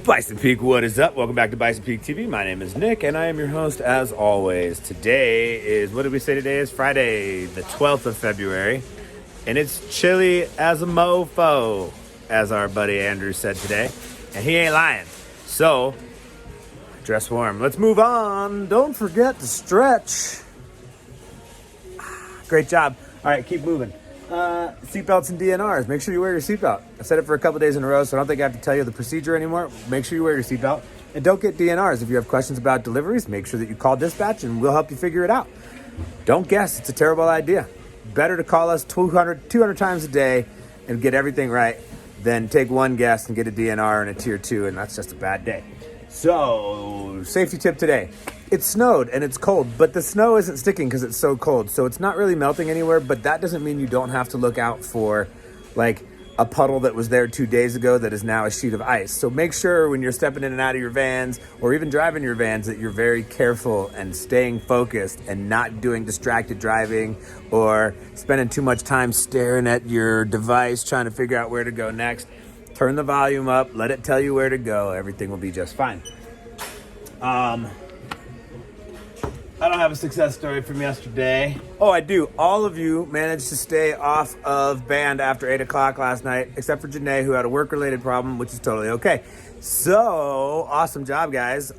Bison Peak, what is up? Welcome back to Bison Peak TV. My name is Nick, and I am your host as always. Today is, what did we say today is? Friday, the 12th of February. And it's chilly as a mofo, as our buddy Andrew said today. And he ain't lying. So, dress warm. Let's move on. Don't forget to stretch. Great job. All right, keep moving. Seatbelts and DNRs. Make sure you wear your seatbelt. I said it for a couple days in a row, so I don't think I have to tell you the procedure anymore. Make sure you wear your seatbelt. And don't get DNRs. If you have questions about deliveries, make sure that you call dispatch and we'll help you figure it out. Don't guess. It's a terrible idea. Better to call us 200 times a day and get everything right than take one guess and get a DNR and a tier 2, and that's just a bad day. So, safety tip today. It snowed and it's cold, but the snow isn't sticking because it's so cold. So it's not really melting anywhere, but that doesn't mean you don't have to look out for like a puddle that was there 2 days ago that is now a sheet of ice. So make sure when you're stepping in and out of your vans or even driving your vans that you're very careful and staying focused and not doing distracted driving or spending too much time staring at your device trying to figure out where to go next. Turn the volume up, let it tell you where to go. Everything will be just fine. I don't have a success story from yesterday. Oh, I do. All of you managed to stay off of band after 8 o'clock last night, except for Janae, who had a work-related problem, which is totally okay. So, awesome job, guys.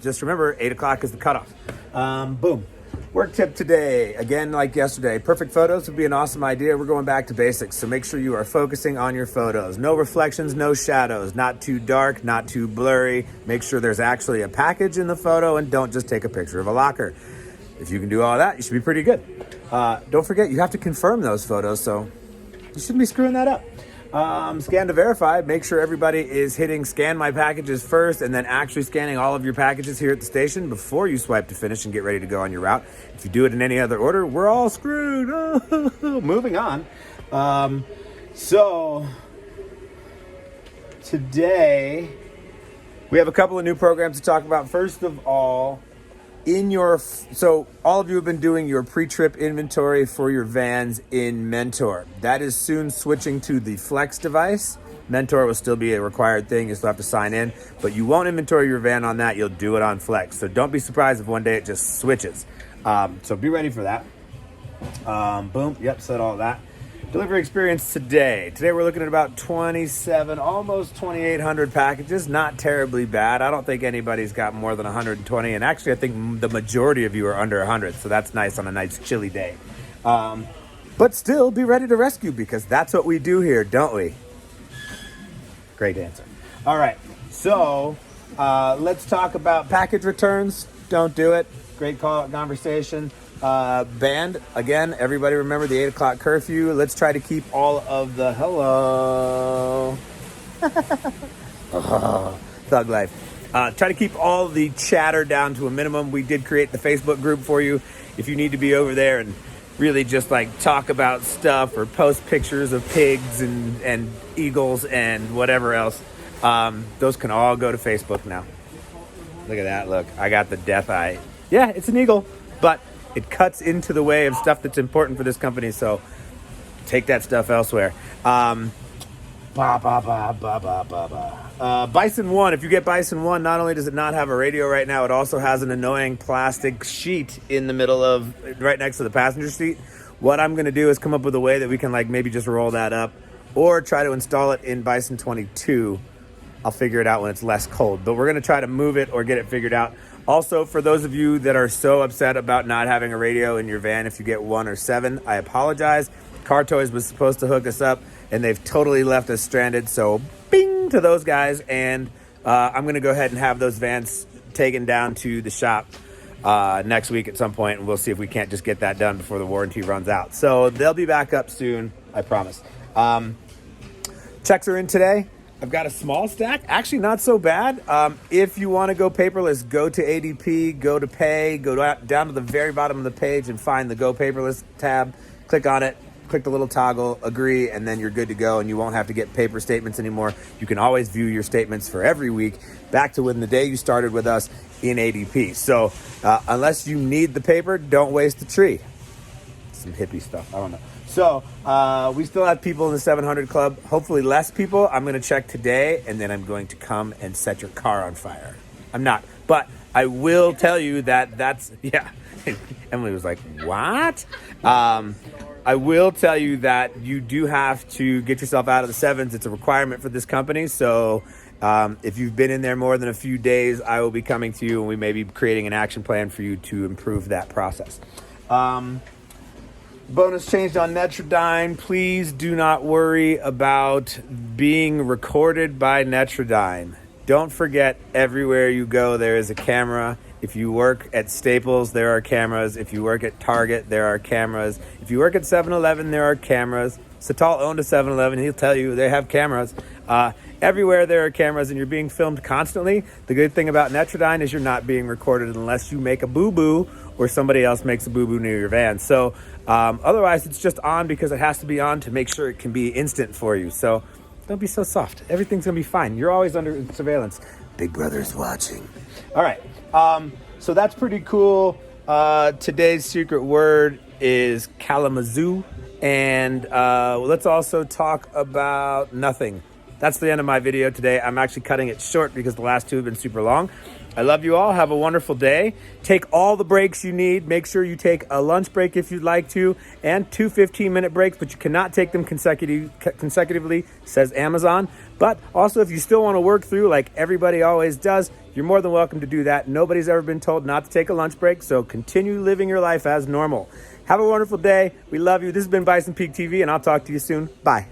Just remember, 8 o'clock is the cutoff. Boom. Work tip today, again, like yesterday. Perfect photos would be an awesome idea. We're going back to basics, so make sure you are focusing on your photos. No reflections, no shadows, not too dark, not too blurry. Make sure there's actually a package in the photo and don't just take a picture of a locker. If you can do all that, you should be pretty good. Don't forget, you have to confirm those photos, so you shouldn't be screwing that up. Scan to verify. Make sure everybody is hitting scan my packages first and then actually scanning all of your packages here at the station before you swipe to finish and get ready to go on your route. If you do it in any other order, we're all screwed. Moving on. So today we have a couple of new programs to talk about. First of all, so all of you have been doing your pre-trip inventory for your vans in Mentor. That is soon switching to the Flex device. Mentor will still be a required thing. You still have to sign in, but you won't inventory your van on that. You'll do it on Flex. So don't be surprised if one day it just switches. So be ready for that. Boom. Yep, said all that. Delivery experience today. Today we're looking at about 27, almost 2,800 packages. Not terribly bad. I don't think anybody's got more than 120. And actually, I think the majority of you are under 100. So that's nice on a nice chilly day. But still, be ready to rescue because that's what we do here, don't we? Great answer. All right. So let's talk about package returns. Don't do it. Great call conversation. Band, again, everybody remember the 8 o'clock curfew. Let's try to keep all of the thug life. Try to keep all the chatter down to a minimum. We did create the Facebook group for you. If you need to be over there and really just like talk about stuff or post pictures of pigs and eagles and whatever else, those can all go to Facebook now. Look at that. Look, I got the death eye. Yeah, it's an eagle, but it cuts into the way of stuff that's important for this company, so take that stuff elsewhere. Bison 1, if you get Bison 1, not only does it not have a radio right now, it also has an annoying plastic sheet in the middle of, right next to the passenger seat. What I'm going to do is come up with a way that we can like maybe just roll that up or try to install it in Bison 22. I'll figure it out when it's less cold, but we're going to try to move it or get it figured out. Also, for those of you that are so upset about not having a radio in your van, if you get 1 or 7, I apologize. Car Toys was supposed to hook us up, and they've totally left us stranded. So, bing to those guys. And I'm going to go ahead and have those vans taken down to the shop next week at some point, and we'll see if we can't just get that done before the warranty runs out. So, they'll be back up soon, I promise. Checks are in today. I've got a small stack, actually not so bad. If you want to go paperless, go to ADP, go to pay, go down to the very bottom of the page and find the go paperless tab. Click on it, click the little toggle, agree, and then you're good to go and you won't have to get paper statements anymore. You can always view your statements for every week back to when the day you started with us in ADP. So unless you need the paper, don't waste the tree. Some hippie stuff, I don't know. So we still have people in the 700 Club. Hopefully less people. I'm going to check today, and then I'm going to come and set your car on fire. I'm not. But I will tell you that's, yeah. Emily was like, what? I will tell you that you do have to get yourself out of the sevens. It's a requirement for this company. So if you've been in there more than a few days, I will be coming to you, and we may be creating an action plan for you to improve that process. Bonus changed on Netrodyne. Please do not worry about being recorded by Netrodyne. Don't forget, everywhere you go, there is a camera. If you work at Staples, there are cameras. If you work at Target, there are cameras. If you work at 7-Eleven, there are cameras. Satal owned a 7-Eleven. He'll tell you they have cameras. Everywhere there are cameras, and you're being filmed constantly. The good thing about Netrodyne is you're not being recorded unless you make a boo-boo or somebody else makes a boo-boo near your van. So otherwise, it's just on because it has to be on to make sure it can be instant for you. So don't be so soft. Everything's going to be fine. You're always under surveillance. Big Brother's watching. All right. So that's pretty cool. Today's secret word is Kalamazoo. And let's also talk about nothing. That's the end of my video today. I'm actually cutting it short because the last two have been super long. I love you all. Have a wonderful day. Take all the breaks you need. Make sure you take a lunch break if you'd like to, and 2 15-minute breaks, but you cannot take them consecutively, says Amazon. But also, if you still want to work through like everybody always does, you're more than welcome to do that. Nobody's ever been told not to take a lunch break, so continue living your life as normal. Have a wonderful day. We love you. This has been Bison Peak TV, and I'll talk to you soon. Bye.